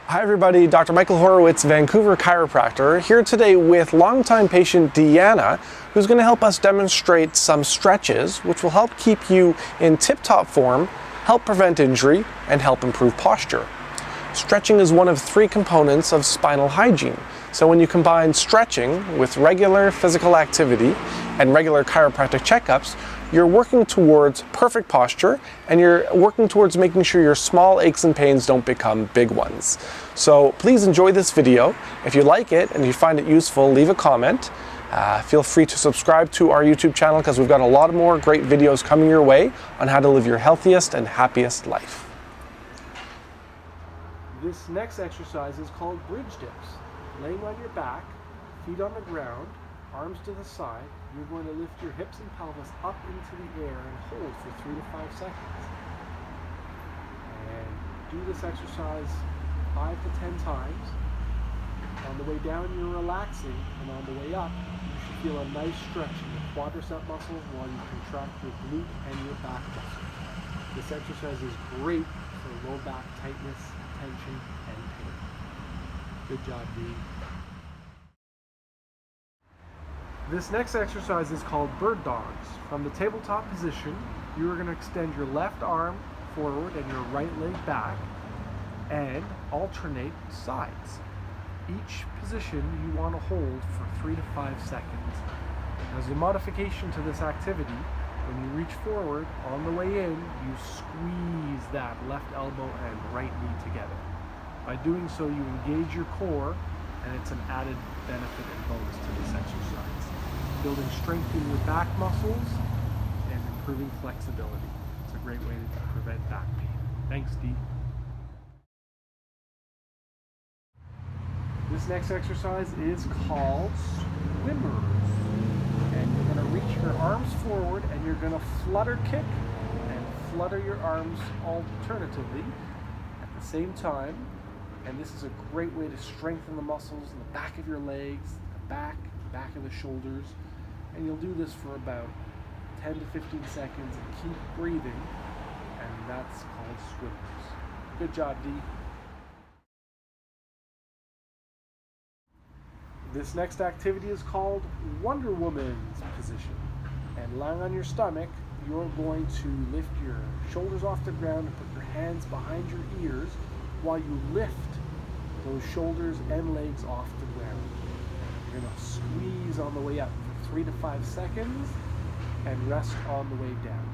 Hi everybody, Dr. Michael Horowitz, Vancouver Chiropractor, here today with longtime patient DEANNA, who's going to help us demonstrate some stretches which will help keep you in tip-top form, help prevent injury, and help improve posture. Stretching is one of three components of spinal hygiene. So when you combine stretching with regular physical activity and regular chiropractic checkups, you're working towards perfect posture and you're working towards making sure your small aches and pains don't become big ones. So please enjoy this video. If you like it and you find it useful, leave a comment. Feel free to subscribe to our YouTube channel because we've got a lot more great videos coming your way on how to live your healthiest and happiest life. This next exercise is called bridge dips. Laying on your back, feet on the ground, arms to the side, you're going to lift your hips and pelvis up into the air and hold for 3 to 5 seconds. And do this exercise 5 to 10 times. On the way down, you're relaxing, and on the way up, you should feel a nice stretch in the quadricep muscles while you contract your glute and your back muscles. This exercise is great for low back tightness, tension, and pain. Good job, Dee. This next exercise is called bird dogs. From the tabletop position, you are going to extend your left arm forward and your right leg back and alternate sides. Each position you want to hold for 3 to 5 seconds. As a modification to this activity, when you reach forward, on the way in, you squeeze that left elbow and right knee together. By doing so, you engage your core, and it's an added benefit and bonus to this exercise. Building strength in your back muscles and improving flexibility. It's a great way to prevent back pain. Thanks, Dee. This next exercise is called swimmers. And you're going to reach your arms forward and you're going to flutter kick and flutter your arms alternatively at the same time. And this is a great way to strengthen the muscles in the back of your legs, the back of the shoulders. And you'll do this for about 10 to 15 seconds and keep breathing. And that's called swimmers. Good job, Dee. This next activity is called Wonder Woman's position. And lying on your stomach, you're going to lift your shoulders off the ground and put your hands behind your ears while you lift those shoulders and legs off the ground. You're going to squeeze on the way up for 3 to 5 seconds and rest on the way down.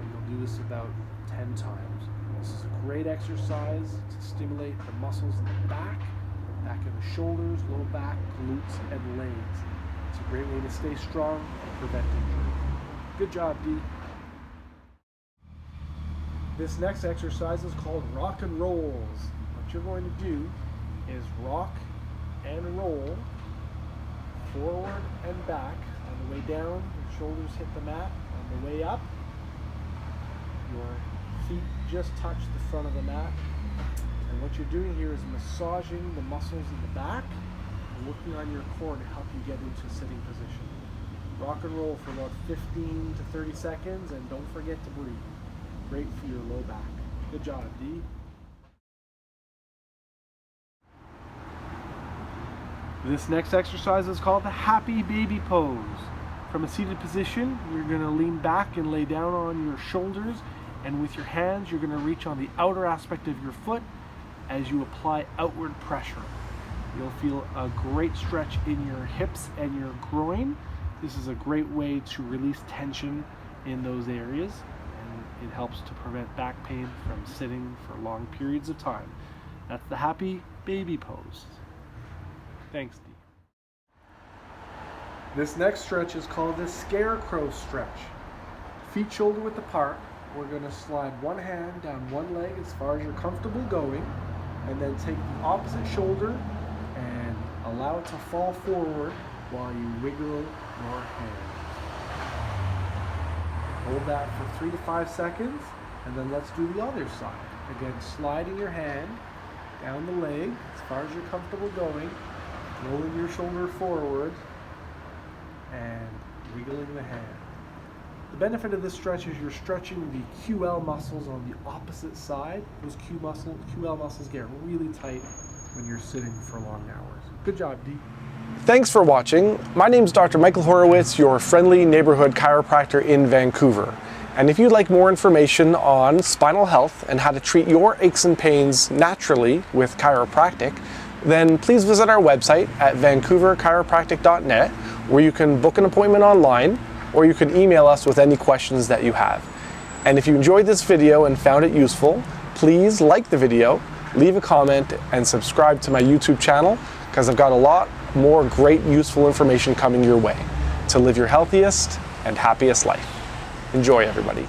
And you'll do this about 10 times. This is a great exercise to stimulate the muscles in the back of the shoulders, low back, glutes, and legs. It's a great way to stay strong and prevent injury. Good job, Dee. This next exercise is called rock and rolls. What you're going to do is rock and roll forward and back. On the way down, your shoulders hit the mat. On the way up, your feet just touch the front of the mat. And what you're doing here is massaging the muscles in the back and working on your core to help you get into a sitting position. Rock and roll for about 15 to 30 seconds and don't forget to breathe. Great for your low back. Good job, Dee. This next exercise is called the happy baby pose. From a seated position, you're going to lean back and lay down on your shoulders, and with your hands, you're going to reach on the outer aspect of your foot as you apply outward pressure. You'll feel a great stretch in your hips and your groin. This is a great way to release tension in those areas, and it helps to prevent back pain from sitting for long periods of time. That's the happy baby pose. Thanks, Dee. This next stretch is called the Scarecrow Stretch. Feet shoulder width apart. We're going to slide one hand down one leg as far as you're comfortable going, and then take the opposite shoulder and allow it to fall forward while you wiggle your hand. Hold that for 3 to 5 seconds, and then let's do the other side. Again, sliding your hand down the leg as far as you're comfortable going, rolling your shoulder forward, and wiggling the hand. The benefit of this stretch is you're stretching the QL muscles on the opposite side. Those QL muscles get really tight when you're sitting for long hours. Good job, D. Thanks for watching. My name's Dr. Michael Horowitz, your friendly neighborhood chiropractor in Vancouver. And if you'd like more information on spinal health and how to treat your aches and pains naturally with chiropractic, then please visit our website at vancouverchiropractic.net, where you can book an appointment online, or you can email us with any questions that you have. And if you enjoyed this video and found it useful, please like the video, leave a comment, and subscribe to my YouTube channel, because I've got a lot more great useful information coming your way to live your healthiest and happiest life. Enjoy, everybody.